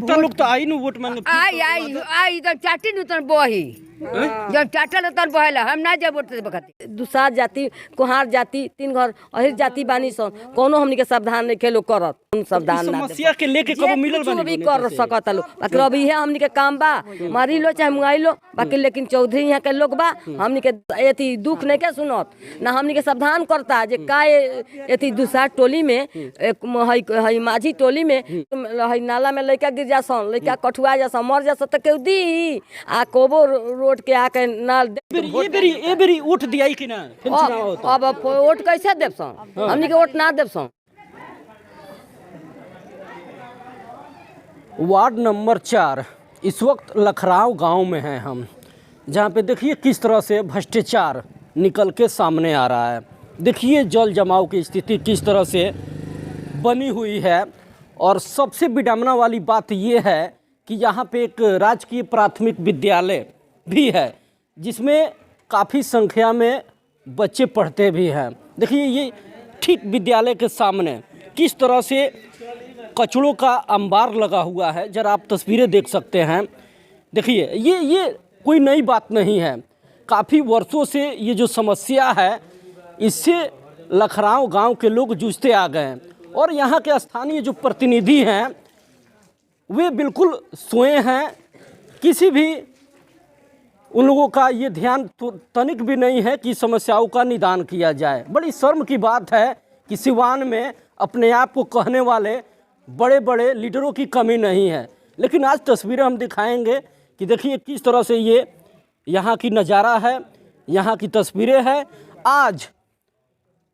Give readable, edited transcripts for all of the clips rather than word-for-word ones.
नेता लोग तो आई नु वोट मांगे आई तो चाटी नु तन बही जब चाटल तन बहेला हम ना जब वोट दे बखती दुसार जाति कुहार जाति तीन घर अहिर जाति बानी सन कोनो हमनी के सावधान नहीं खेलो करत सावधान ना समस्या के लेके कब मिलल बानी भी कर सकत लो बाकी अभी है हमनी के काम बा मारी लो चाहे मुआई लो बाकी लेकिन चौधरी यहाँ के लोग बा हमनी के एती दुख नहीं के सुनत ना हमनी के सावधान करता जे का एती दुसार टोली में एक हई माझी टोली में हई नाला में लइका गिर जासन लइका कठुआ जासन मर जासन त केउ दी आ कोबो रोड के आके नाल ए बेरी वोट दियाई कि ना फिर चुनाव होता अब वोट कैसे देब सन हमनी के वोट ना देब सन। वार्ड नंबर 4 इस वक्त लखराव गांव में हैं हम, जहां पे देखिए किस तरह से भ्रष्टाचार निकल के सामने आ रहा है। देखिए जल जमाव की स्थिति किस तरह से बनी हुई है और सबसे विडंबना वाली बात यह है कि यहाँ पे एक राजकीय प्राथमिक विद्यालय भी है जिसमें काफ़ी संख्या में बच्चे पढ़ते भी हैं। देखिए ये ठीक विद्यालय के सामने किस तरह से कचड़ों का अंबार लगा हुआ है, जरा आप तस्वीरें देख सकते हैं। देखिए ये कोई नई बात नहीं है, काफ़ी वर्षों से ये जो समस्या है इससे लखराव गांव के लोग जूझते आ गए हैं और यहाँ के स्थानीय जो प्रतिनिधि हैं वे बिल्कुल सोए हैं। किसी भी उन लोगों का ये ध्यान तो तनिक भी नहीं है कि समस्याओं का निदान किया जाए। बड़ी शर्म की बात है कि सिवान में अपने आप को कहने वाले बड़े बड़े लीडरों की कमी नहीं है, लेकिन आज तस्वीरें हम दिखाएंगे कि देखिए किस तरह से ये यहाँ की नज़ारा है, यहाँ की तस्वीरें हैं। आज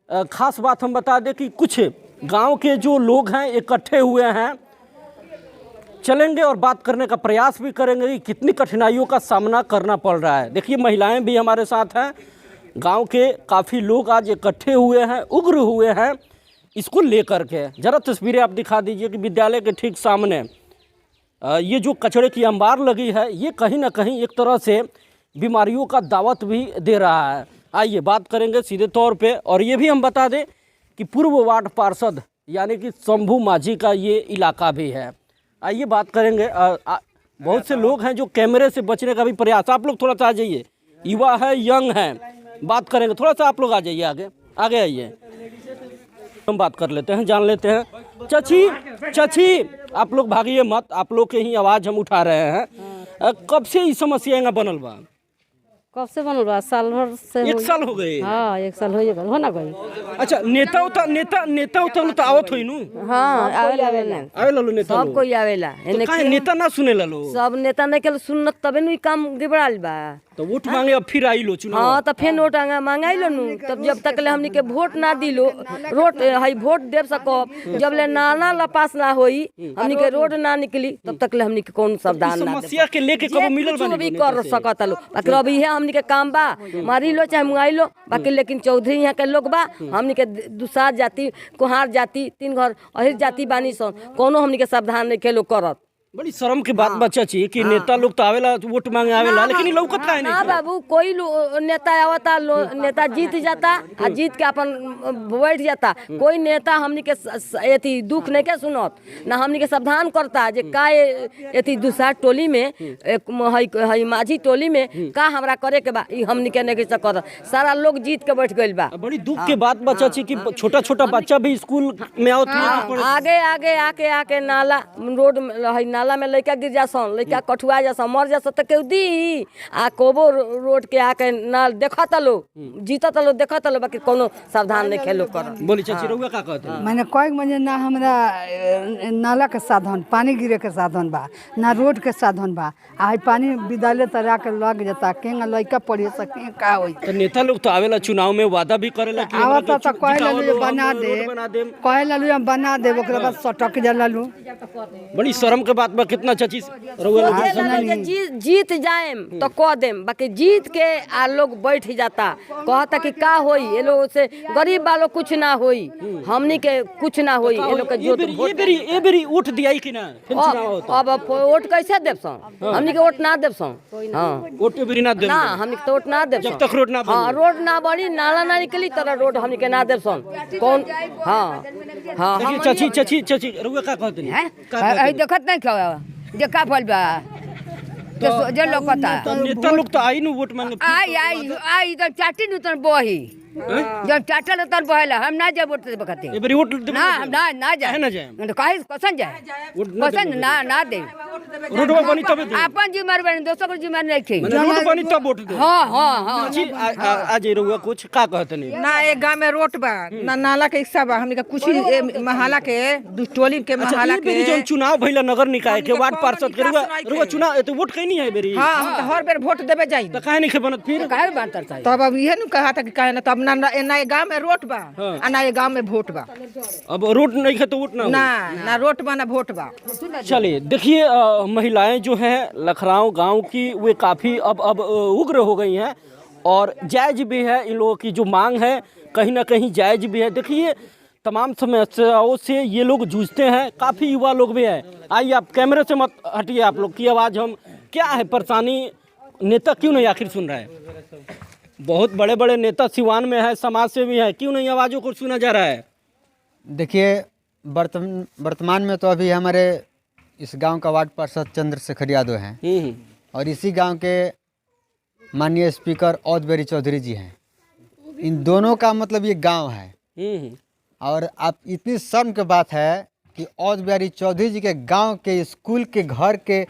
ख़ास बात हम बता दें कि कुछ गांव के जो लोग हैं इकट्ठे हुए हैं, चलेंगे और बात करने का प्रयास भी करेंगे कि कितनी कठिनाइयों का सामना करना पड़ रहा है। देखिए महिलाएं भी हमारे साथ हैं, गांव के काफ़ी लोग आज इकट्ठे हुए हैं, उग्र हुए हैं इसको लेकर के। ज़रा तस्वीरें आप दिखा दीजिए कि विद्यालय के ठीक सामने ये जो कचड़े की अंबार लगी है ये कहीं ना कहीं एक तरह से बीमारियों का दावत भी दे रहा है। आइए बात करेंगे सीधे तौर पे। और ये भी हम बता दें कि पूर्व वार्ड पार्षद यानी कि शंभू माझी का ये इलाका भी है। आइए बात करेंगे। बहुत से लोग हैं जो कैमरे से बचने का भी प्रयास, आप लोग थोड़ा सा आ जाइए, युवा है, यंग हैं, बात करेंगे। थोड़ा सा आप लोग आ जाइए, आगे आइए, हम बात कर लेते हैं, जान लेते हैं। चाची आप लोग भागिए मत, आप लोग के ही आवाज़ हम उठा रहे हैं। कब से ये समस्या यहाँ बनल बा? कब से बनल बा? साल भर से। 1 साल हो गए? हाँ 1 साल हो ना गई। अच्छा नेता उता तो आवत होई नु? हाँ आवेला लो नेता सब कोई आवेला तो काहे नेता ना सुनेला लो? सब नेता नहीं के सुनत तबे नु काम गिबड़ाल बा। तो वोट मांगे अब फिर आई लो चुनाव। हाँ तो फिर वोट मांगाई लो नु, तब जब तक ले हमनी के वोट ना दिलो रोड हई वोट देव सकब, जब ले नाला लपास ना होई हमनी के रोड ना निकली तब तक ले हमनी के कौन सावधान ना समस्या के लेके कब मिलल बानी भी कर सकत लो। बाकी अभी है हमनी के काम बा मारी लो चाहे मुआई लो बाकी लेकिन चौधरी यहाँ के लोग बा हमनी के दुसार जाति कुहार जाति तीन घर अहिर जाति बानी सन कोनो हमनी के सावधान नहीं खेलो करत। बड़ी शर्म की बात बच्चा चाहिए कि नेता लोग तो आवेला वोट मांगे आवेला, लेकिन लौकत काहे नहीं? हाँ बाबू कोई नेता आवता नेता जीत जाता आ जीत के अपन बैठ जाता, कोई नेता हमनी के एती दुख नहीं के सुनत ना हमनी के सावधान करता जे का एती दुसार टोली में हई माझी टोली में का हमरा करे के बा ई हमनी के नहीं कर सारा लोग जीत के बैठ गइल बा। बड़ी दुख के बात बच्चा चाहिए कि छोटा छोटा बच्चा भी स्कूल में आगे आगे आके नाला रोड नाला में लइका गिर जासन लइका कठुआ जासन मर जासन त केउ दी आ कोबो रोड के आके नाल देखत लो जीतत लो देखत लो बाकी कोनो सावधान नहीं खेलो कर। बोली चाची रउआ का कहत है? माने कोई मजे ना हमरा नाला के साधन पानी गिरे के साधन बा ना रोड के साधन बा आ पानी विद्यालय तरा के लग जाता केंगा लइका पढ़े सके का होई। तो नेता लोग तो आवेला चुनाव में वादा भी करेला कि आवता त कहला लो बना दे कहला लो हम बना दे ओकरा बाद सटक जाला लो। बड़ी शर्म के बात बा। कितना चाची जीत जाएम तो कह देम बाकी जीत के आ लोग बैठ जाता कहता कि का होई ये लोग से गरीब वालों कुछ ना होई हमनी के कुछ ना होई ये लोग के जो ए बेरी वोट दियाई कि ना फिर चुनाव होता? अब वोट कैसे देब सन हमनी के वोट ना देब सन। हां वोट बेरी ना देब ना हमनी के वोट ना देब जब तक रोड ना बने। हां रोड ना बनी नाला ना निकली तरह रोड हमनी के ना देब सन कौन। हां हां चाची रउआ का कहत है? देखत नहीं क्या जे का भइल बा तो जे लोकता नेता लोग तो आई नु वोट मांगे आई तो चाटी नु तन बही जब चाटल तन बहेला हम ना जाए वोट देबे खातिर ए बेरी वोट देबे ना ना जाए ना जाए तो काहे कसन जाए कसन ना दे रोडवा बनी तबे दे अपन जिम्मेदार बनी दोसर को जिम्मेदार नहीं खे माने रोड बनी तब वोट दे हां जी आज रहुआ कुछ का कहते नहीं ना एक गांव में रोड बा ना नाला के हिस्सा बा हमनी का कुछ ही महाला के दुष्टोली के महाला के जो चुनाव भइला नगर निकाय के वार्ड पार्षद के रहुआ चुनाव तो वोट कहीं नहीं है बेरी हां हम तो हर बेर वोट देबे जाई तो काहे नहीं खे बनत फिर काहे बात करता है तब अब इहे नु कहा था कि काहे ना तब ना गांव में रोड बा आ ना ये गांव में वोट बा अब रोड नहीं है तो वोट ना ना रोड बा ना वोट बा। चलिए देखिए महिलाएं जो हैं लखराव गांव की वे काफ़ी अब उग्र हो गई हैं और जायज़ भी है इन लोगों की जो मांग है कहीं ना कहीं जायज़ भी है। देखिए तमाम समस्याओं से ये लोग जूझते हैं, काफ़ी युवा लोग भी हैं। आइए आप कैमरे से मत हटिए, आप लोग की आवाज़ हम क्या है परेशानी नेता क्यों नहीं आखिर सुन रहा है। बहुत बड़े बड़े नेता सिवान में है, समाज से भी है, क्यों नहीं आवाज़ों को सुना जा रहा है। देखिए वर्तमान में तो अभी हमारे इस गांव का वार्ड पार्षद चंद्रशेखर यादव हैं और इसी गांव के माननीय स्पीकर औदबेरी चौधरी जी हैं। इन दोनों का मतलब ये गांव है और आप इतनी शर्म की बात है कि औदबेरी चौधरी जी के गांव के स्कूल के घर के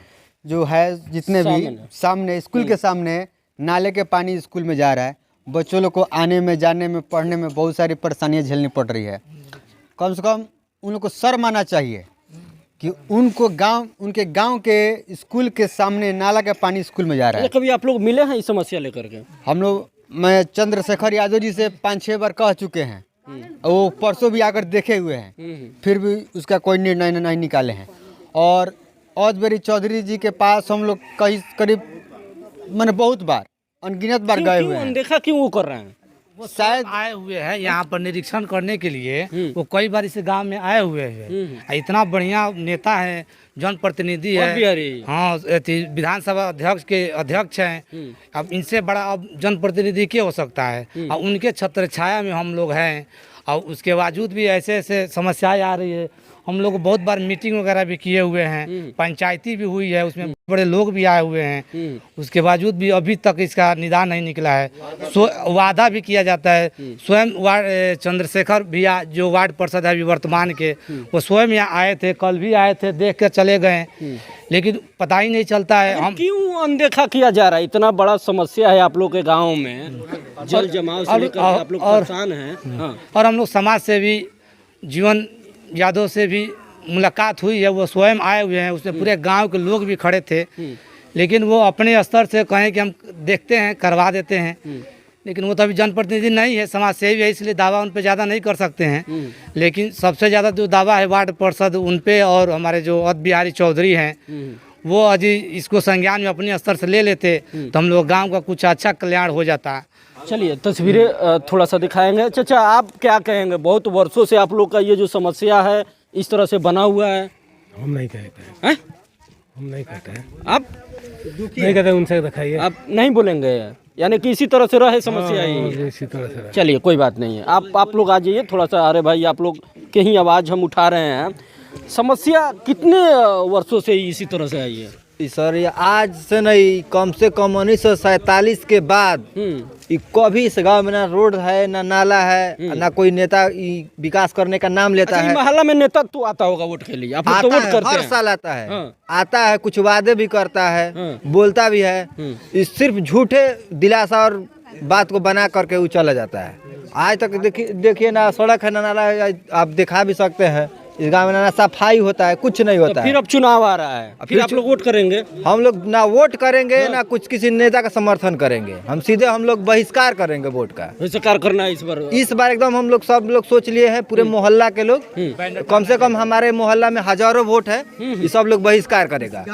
जो है जितने भी सामने स्कूल के सामने नाले के पानी स्कूल में जा रहा है। बच्चों लोग को आने में जाने में पढ़ने में बहुत सारी परेशानियां झेलनी पड़ रही है। कम से कम उन लोग को शर्म आना चाहिए कि उनको उनके गांव के स्कूल के सामने नाला का पानी स्कूल में जा रहा है। कभी आप लोग मिले हैं इस समस्या लेकर के? हम लोग मैं चंद्रशेखर यादव जी से 5-6 बार कह चुके हैं, वो परसों भी आकर देखे हुए हैं, फिर भी उसका कोई निर्णय नहीं निकाले हैं। और औदबेरी चौधरी जी के पास हम लोग करीब मैंने बहुत बार अनगिनत बार गए हुए हैं। देखा क्यों वो कर रहे हैं? वो शायद आए हुए हैं यहाँ पर निरीक्षण करने के लिए। वो कई बार इस गांव में आए हुए हैं। इतना बढ़िया नेता है, जनप्रतिनिधि है, हाँ विधानसभा अध्यक्ष के अध्यक्ष हैं। अब इनसे बड़ा अब जनप्रतिनिधि क्या हो सकता है। और उनके छत्र छाया में हम लोग हैं और उसके बावजूद भी ऐसे ऐसे समस्याएं आ रही है। हम लोग बहुत बार मीटिंग वगैरह भी किए हुए हैं, पंचायती भी हुई है, उसमें बड़े लोग भी आए हुए हैं। उसके बावजूद भी अभी तक इसका निदान नहीं निकला है। वादा भी किया जाता है। स्वयं चंद्रशेखर भैया जो वार्ड पार्षद है अभी वर्तमान के, वो स्वयं यहाँ आए थे, कल भी आए थे, देख कर चले गए, लेकिन पता ही नहीं चलता है। हम क्यों अनदेखा किया जा रहा है? इतना बड़ा समस्या है आप लोग के गाँव में, जल जमाव से लेकर आप लोग परेशान हैं। और हम लोग समाज से भी जीवन यादव से भी मुलाकात हुई है, वो स्वयं आए हुए हैं, उसमें पूरे गांव के लोग भी खड़े थे, लेकिन वो अपने स्तर से कहें कि हम देखते हैं, करवा देते हैं, लेकिन वो तो अभी जनप्रतिनिधि नहीं है, समाज सेवी है, इसलिए दावा उन पे ज़्यादा नहीं कर सकते हैं। लेकिन सबसे ज़्यादा जो दावा है वार्ड पार्षद उन पे और हमारे जो औद बिहारी चौधरी हैं, वो अजी इसको संज्ञान में अपने स्तर से ले लेते तो हम लोग गाँव का कुछ अच्छा कल्याण हो जाता। चलिए तस्वीरें थोड़ा सा दिखाएंगे। चाचा आप क्या कहेंगे? बहुत वर्षों से आप लोग का ये जो समस्या है इस तरह से बना हुआ है। हम नहीं कहते हैं, हम नहीं कहते हैं, आप नहीं कहते, उनसे दिखाइए। आप नहीं बोलेंगे, यानी कि इसी तरह से रहे समस्या ही इसी तरह से। चलिए कोई बात नहीं है, आप लोग आ जाइए थोड़ा सा। अरे भाई आप लोग के ही आवाज़ हम उठा रहे हैं। समस्या कितने वर्षों से इसी तरह से आई है? सर ये आज से नहीं, कम से कम 1947 के बाद कभी इस गांव में ना रोड है, ना नाला है, ना कोई नेता विकास करने का नाम लेता है। मोहल्ला में नेता तो आता होगा वोट के लिए, आप लोग तो वोट करते हैं। हर साल आता है। आता है, कुछ वादे भी करता है, बोलता भी है, सिर्फ झूठे दिलासा और बात को बना करके वो चला जाता है। आज तक देखिए ना सड़क है, ना नाला है, आप दिखा भी सकते हैं। इस गाँव में ना सफाई होता है, कुछ नहीं होता है। फिर अब चुनाव आ रहा है, फिर आप लोग वोट करेंगे? हम लोग ना वोट करेंगे, ना कुछ किसी नेता का समर्थन करेंगे। हम सीधे हम लोग बहिष्कार करेंगे वोट का। बहिष्कार करना है इस बार एकदम हम लोग सब लोग सोच लिए हैं, पूरे मोहल्ला के लोग, कम से कम हमारे मोहल्ला में हजारों वोट है, ये सब लोग बहिष्कार करेगा।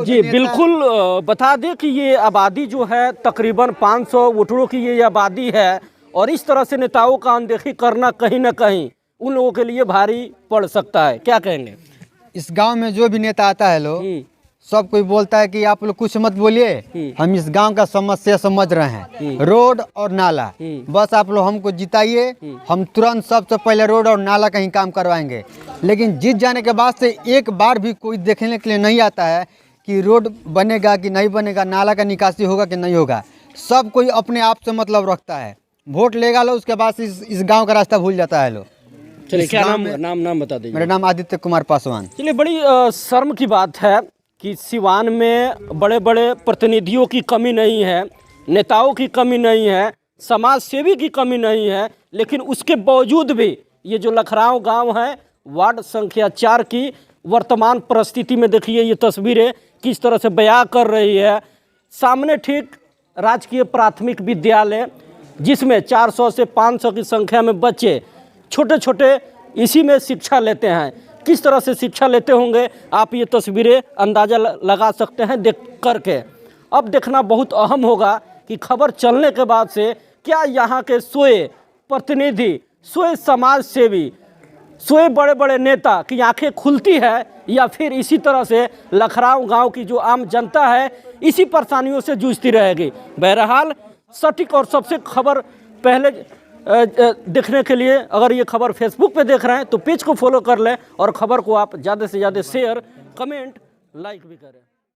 जी बिल्कुल। बता दें कि ये आबादी जो है तकरीबन 500 वोटरों की ये आबादी है और इस तरह से नेताओं का अनदेखी करना कहीं ना कहीं उन लोगों के लिए भारी पड़ सकता है। क्या कहेंगे? इस गांव में जो भी नेता आता है लोग सब कोई बोलता है कि आप लोग कुछ मत बोलिए, हम इस गांव का समस्या समझ रहे हैं, रोड और नाला, बस आप लोग हमको जिताइए, हम तुरंत सबसे पहले रोड और नाला का ही काम करवाएंगे। लेकिन जीत जाने के बाद से एक बार भी कोई देखने के लिए नहीं आता है कि रोड बनेगा कि नहीं बनेगा, नाला का निकासी होगा कि नहीं होगा। सब कोई अपने आप से मतलब रखता है, वोट लेगा लो, उसके बाद इस गांव का रास्ता भूल जाता है लोग। चलिए, क्या नाम बता दीजिए। मेरा नाम आदित्य कुमार पासवान। चलिए, बड़ी शर्म की बात है कि सिवान में बड़े बड़े प्रतिनिधियों की कमी नहीं है, नेताओं की कमी नहीं है, समाज सेवी की कमी नहीं है, लेकिन उसके बावजूद भी ये जो लखराव गांव है, वार्ड संख्या 4 की वर्तमान परिस्थिति में देखिए ये तस्वीरें किस तरह से बयां कर रही है। सामने ठीक राजकीय प्राथमिक विद्यालय, जिसमें 400 से 500 की संख्या में बच्चे छोटे छोटे इसी में शिक्षा लेते हैं। किस तरह से शिक्षा लेते होंगे आप ये तस्वीरें अंदाज़ा लगा सकते हैं देख करके। अब देखना बहुत अहम होगा कि खबर चलने के बाद से क्या यहाँ के सोए प्रतिनिधि, सोए समाज सेवी, सोए बड़े बड़े नेता की आंखें खुलती है, या फिर इसी तरह से लखराव गांव की जो आम जनता है इसी परेशानियों से जूझती रहेगी। बहरहाल सटीक और सबसे खबर पहले देखने के लिए अगर ये खबर फेसबुक पे देख रहे हैं तो पेज को फॉलो कर लें और खबर को आप ज़्यादा से ज़्यादा शेयर, कमेंट, लाइक भी करें।